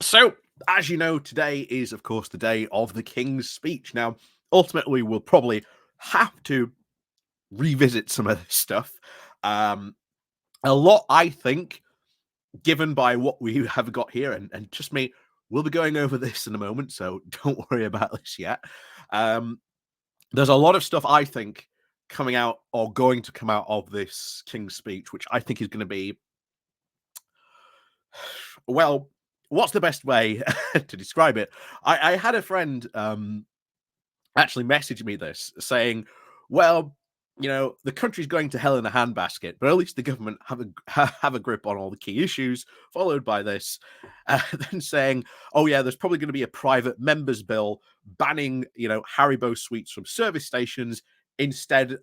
So, as you know, today is, of course, the day of the King's speech. Now, ultimately, we'll probably have to revisit some of this stuff. Um, a lot, I think, given by what we have got here, and just me, we'll be going over this in a moment, so don't worry about this yet. Um, there's a lot of stuff I think coming out or going to come out of this King's speech, which I think is going to be, well, what's the best way to describe it? I had a friend actually message me this saying, well, the country's going to hell in a handbasket, but at least the government have a grip on all the key issues. Followed by this, then saying, "Oh yeah, there's probably going to be a private members bill banning, Haribo sweets from service stations instead,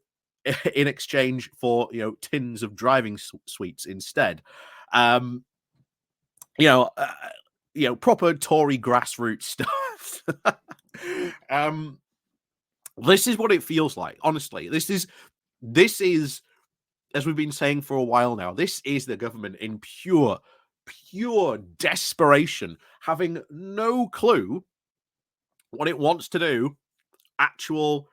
in exchange for tins of driving sweets instead." Um, you know, uh, proper Tory grassroots stuff. um, this is what it feels like. Honestly, this is, as we've been saying for a while now, this is the government in pure desperation, having no clue what it wants to do. Actual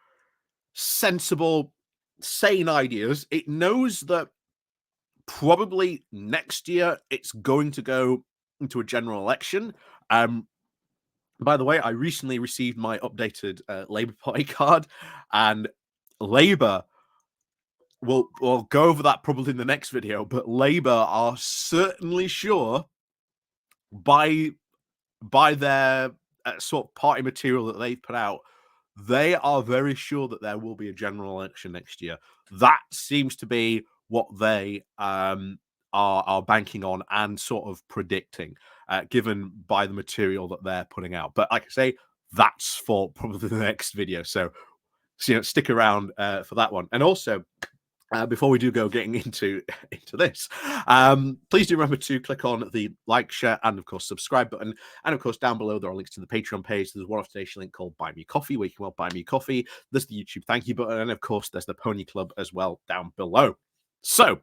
sensible, sane ideas. It knows that probably next year it's going to go into a general election. By the way, I recently received my updated Labour Party card, and Labour, we'll go over that probably in the next video, but Labour are certainly sure by their sort of party material that they've put out, they are very sure that there will be a general election next year. That seems to be what they are banking on and sort of predicting, given by the material that they're putting out. But like I say, that's for probably the next video. So stick around for that one. And also, before we do go getting into this, please do remember to click on the like, share, and of course subscribe button. And of course, down below there are links to the Patreon page. There's one off-station link called Buy Me Coffee, where you can buy me coffee. There's the YouTube thank you button, and of course, there's the Pony Club as well down below. So,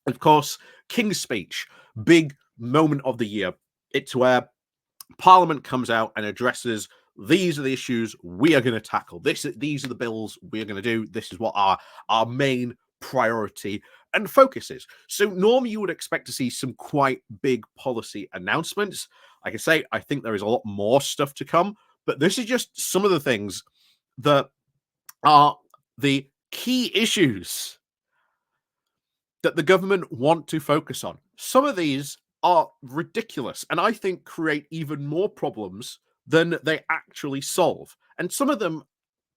of course, King's Speech, big moment of the year. It's where Parliament comes out and addresses, these are the issues we are going to tackle. These are the bills we are going to do. This is what our main priority and focus is. So normally you would expect to see some quite big policy announcements. Like I say, I think there is a lot more stuff to come, but this is just some of the things that are the key issues that the government want to focus on. Some of these are ridiculous and I think create even more problems than they actually solve. And some of them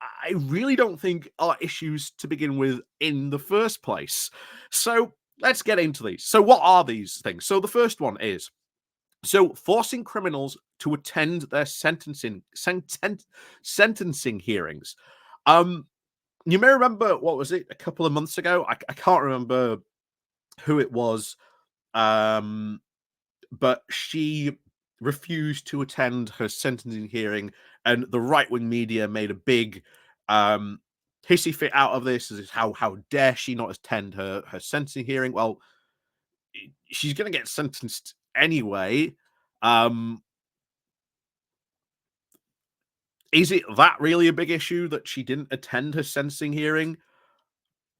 I really don't think are issues to begin with in the first place. So let's get into these. So what are these things? So the first one is, forcing criminals to attend their sentencing hearings. You may remember, what was it, a couple of months ago? I can't remember who it was, but she refused to attend her sentencing hearing, and the right-wing media made a big hissy fit out of this, as how dare she not attend her sentencing hearing. Well, she's going to get sentenced anyway. Is it that really a big issue that she didn't attend her sentencing hearing?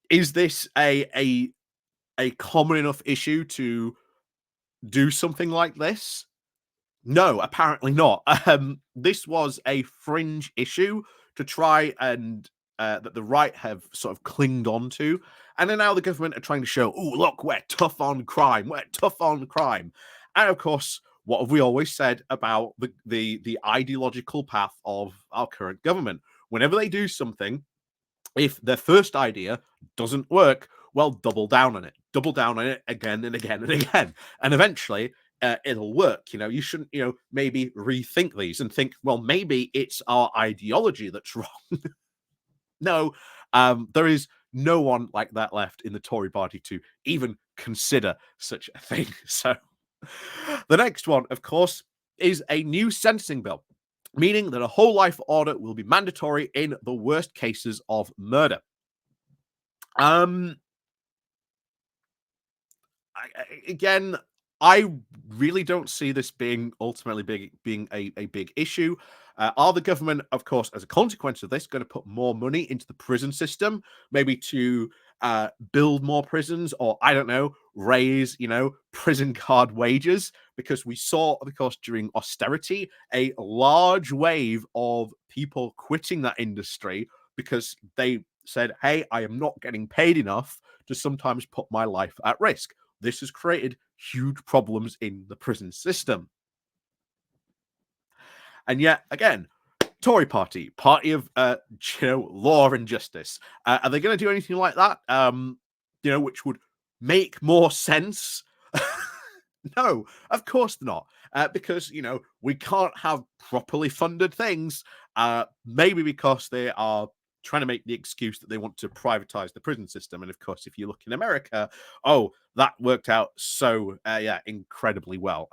Is this a common enough issue to do something like this? No, apparently not. This was a fringe issue to try and that the right have sort of clinged on to. And then now the government are trying to show, oh, look, we're tough on crime. We're tough on crime. And of course, what have we always said about the ideological path of our current government? Whenever they do something, if their first idea doesn't work, well, double down on it. Double down on it again and again and again. And eventually, it'll work. You shouldn't, maybe rethink these and think, well, maybe it's our ideology that's wrong. No, there is no one like that left in the Tory party to even consider such a thing. So the next one, of course, is a new sentencing bill, meaning that a whole life order will be mandatory in the worst cases of murder. Again, I really don't see this being ultimately being a big issue. Are the government, of course, as a consequence of this, going to put more money into the prison system, maybe to build more prisons, or I don't know, raise prison guard wages? Because we saw, of course, during austerity, a large wave of people quitting that industry because they said, "Hey, I am not getting paid enough to sometimes put my life at risk." This has created huge problems in the prison system. And yet, again, Tory party, party of law and justice. Are they going to do anything like that? Which would make more sense? No, of course not. Because we can't have properly funded things. Maybe because they are trying to make the excuse that they want to privatize the prison system. And of course, if you look in America, oh, that worked out so incredibly well.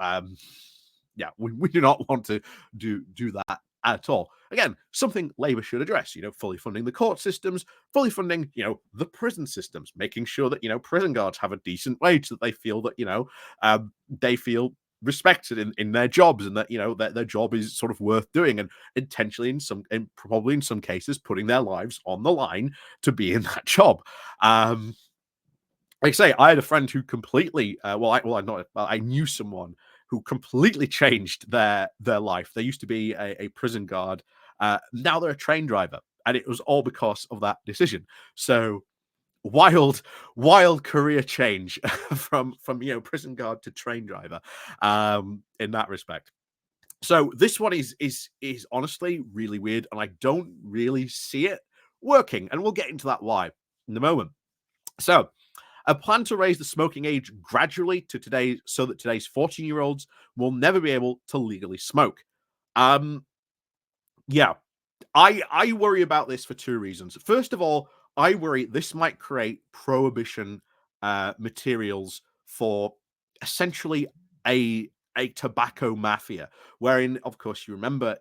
We do not want to do that at all. Again, something Labour should address, fully funding the court systems, fully funding, the prison systems, making sure that, prison guards have a decent wage, so that they feel that, they feel respected in their jobs, and that, their job is sort of worth doing, and intentionally and probably in some cases putting their lives on the line to be in that job. Like I say, I had a friend who completely, I knew someone who completely changed their life. They used to be a prison guard. Now they're a train driver, and it was all because of that decision. So wild career change from prison guard to train driver, in that respect. So this one is honestly really weird, and I don't really see it working. And we'll get into that why in a moment. So a plan to raise the smoking age gradually to today, so that today's 14-year-olds will never be able to legally smoke. Um, yeah, I worry about this for two reasons. First of all, I worry this might create prohibition materials for essentially a tobacco mafia, wherein, of course, you remember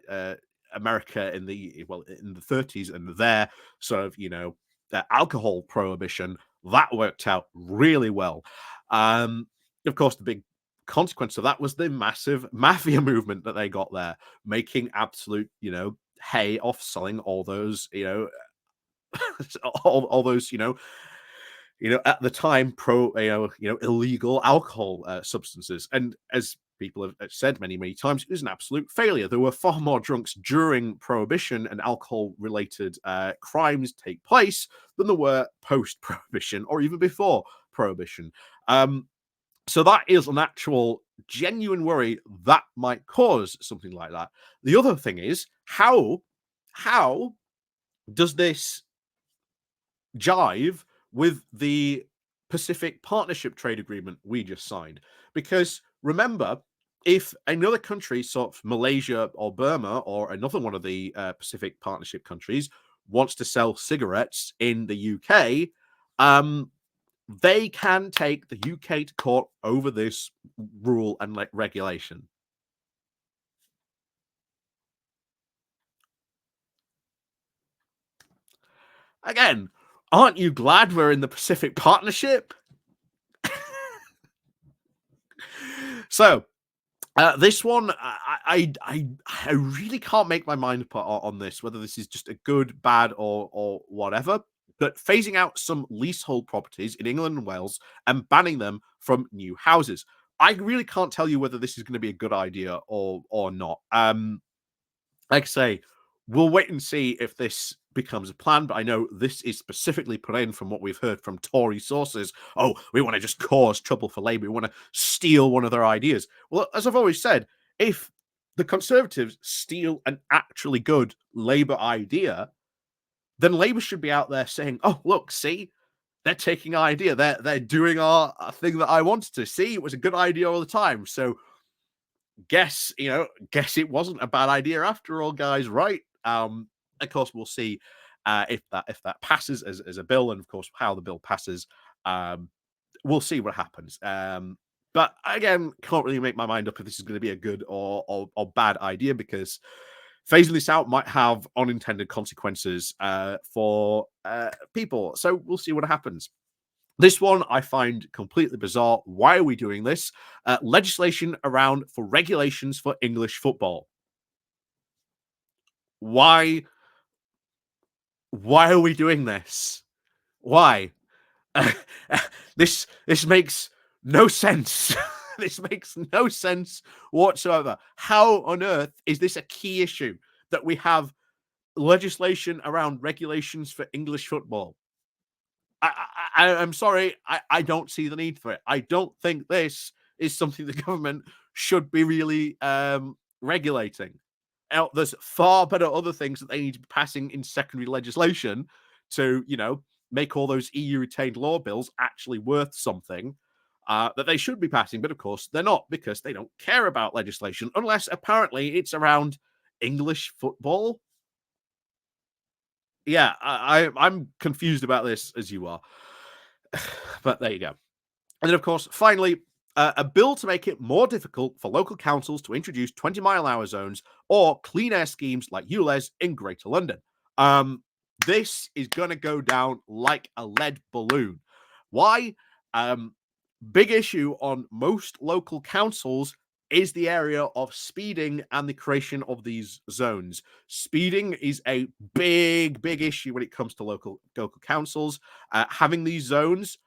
America in the 30s, and their sort of their alcohol prohibition that worked out really well. Of course, the big consequence of that was the massive mafia movement that they got there, making absolute hay off selling all those all those at the time illegal alcohol substances. And as people have said many times, it was an absolute failure. There were far more drunks during prohibition and alcohol related crimes take place than there were post prohibition or even before prohibition. So that is an actual genuine worry that might cause something like that. The other thing is, how does this jive with the Pacific Partnership Trade Agreement we just signed? Because remember, if another country, sort of Malaysia or Burma or another one of the Pacific Partnership countries, wants to sell cigarettes in the UK, they can take the UK to court over this rule and regulation. Again, aren't you glad we're in the Pacific Partnership? So, this one, I really can't make my mind up on this, whether this is just a good, bad, or whatever. But phasing out some leasehold properties in England and Wales and banning them from new houses. I really can't tell you whether this is going to be a good idea or not. Like I say, we'll wait and see if this becomes a plan, but I know this is specifically put in from what we've heard from Tory sources. Oh, we want to just cause trouble for Labour. We want to steal one of their ideas. Well, as I've always said, if the Conservatives steal an actually good Labour idea, then Labour should be out there saying, oh, look, see, they're taking our idea. They're doing our thing that I wanted to. See, it was a good idea all the time. So guess it wasn't a bad idea after all, guys, right? Of course, we'll see if that passes as a bill, and of course how the bill passes. We'll see what happens. But again, can't really make my mind up if this is going to be a good or bad idea, because phasing this out might have unintended consequences for people. So we'll see what happens. This one I find completely bizarre. Why are we doing this? Legislation around for regulations for English football. Why? Why are we doing this? Why? This makes no sense. This makes no sense whatsoever. How on earth is this a key issue that we have legislation around regulations for English football? I'm sorry, I don't see the need for it. I don't think this is something the government should be really regulating. Now, there's far better other things that they need to be passing in secondary legislation to, make all those EU retained law bills actually worth something that they should be passing. But of course, they're not because they don't care about legislation unless apparently it's around English football. Yeah, I'm confused about this as you are. But there you go. And then, of course, finally, a bill to make it more difficult for local councils to introduce 20-mile-an-hour zones or clean air schemes like ULEZ in Greater London. This is going to go down like a lead balloon. Why? Big issue on most local councils is the area of speeding and the creation of these zones. Speeding is a big, big issue when it comes to local councils. Having these zones,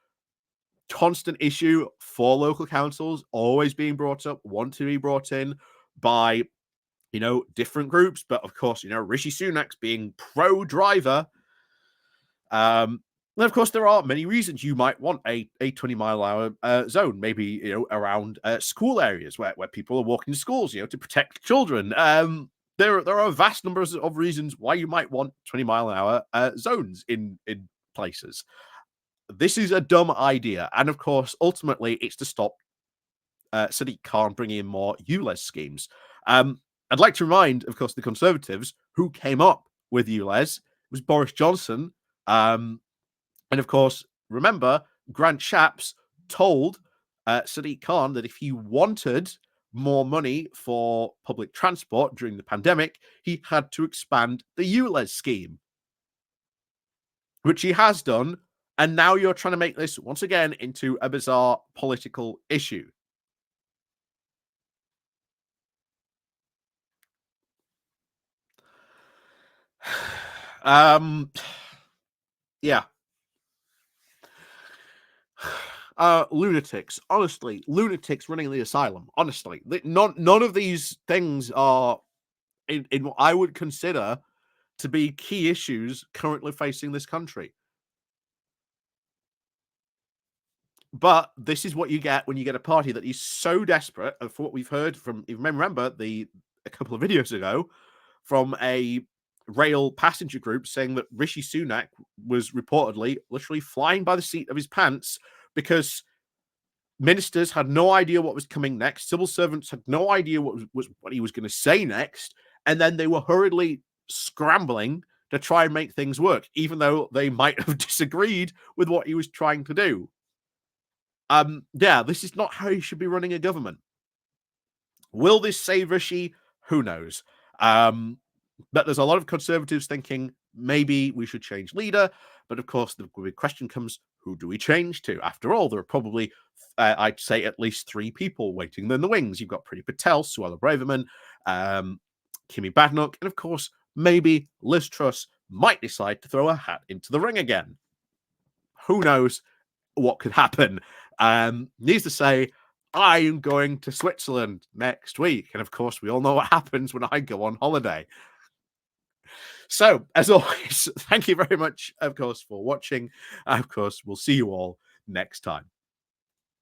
constant issue for local councils, always being brought up, want to be brought in by, different groups. But of course, Rishi Sunak's being pro-driver. And of course, there are many reasons you might want a 20-mile-an-hour zone, maybe around school areas where people are walking to schools, to protect children. There are vast numbers of reasons why you might want 20-mile-an-hour zones in places. This is a dumb idea, and of course, ultimately, it's to stop Sadiq Khan bringing in more ULEZ schemes. I'd like to remind, of course, the Conservatives who came up with ULEZ. It was Boris Johnson. And of course, remember, Grant Shapps told Sadiq Khan that if he wanted more money for public transport during the pandemic, he had to expand the ULEZ scheme, which he has done. And now you're trying to make this once again into a bizarre political issue. Yeah. Lunatics. Honestly, lunatics running the asylum. Honestly, none of these things are in what I would consider to be key issues currently facing this country. But this is what you get when you get a party that is so desperate. And for what we've heard from, if you remember a couple of videos ago, from a rail passenger group saying that Rishi Sunak was reportedly literally flying by the seat of his pants because ministers had no idea what was coming next. Civil servants had no idea what he was going to say next, and then they were hurriedly scrambling to try and make things work, even though they might have disagreed with what he was trying to do. Yeah, this is not how you should be running a government. Will this save Rishi? Who knows? But there's a lot of Conservatives thinking maybe we should change leader. But of course, the big question comes, who do we change to? After all, there are probably, I'd say, at least 3 people waiting in the wings. You've got Priti Patel, Suella Braverman, Kimi Badnoch, and of course, maybe Liz Truss might decide to throw her hat into the ring again. Who knows what could happen? Needs to say, I am going to Switzerland next week. And of course, we all know what happens when I go on holiday. So, as always, thank you very much, of course, for watching. Of course, we'll see you all next time.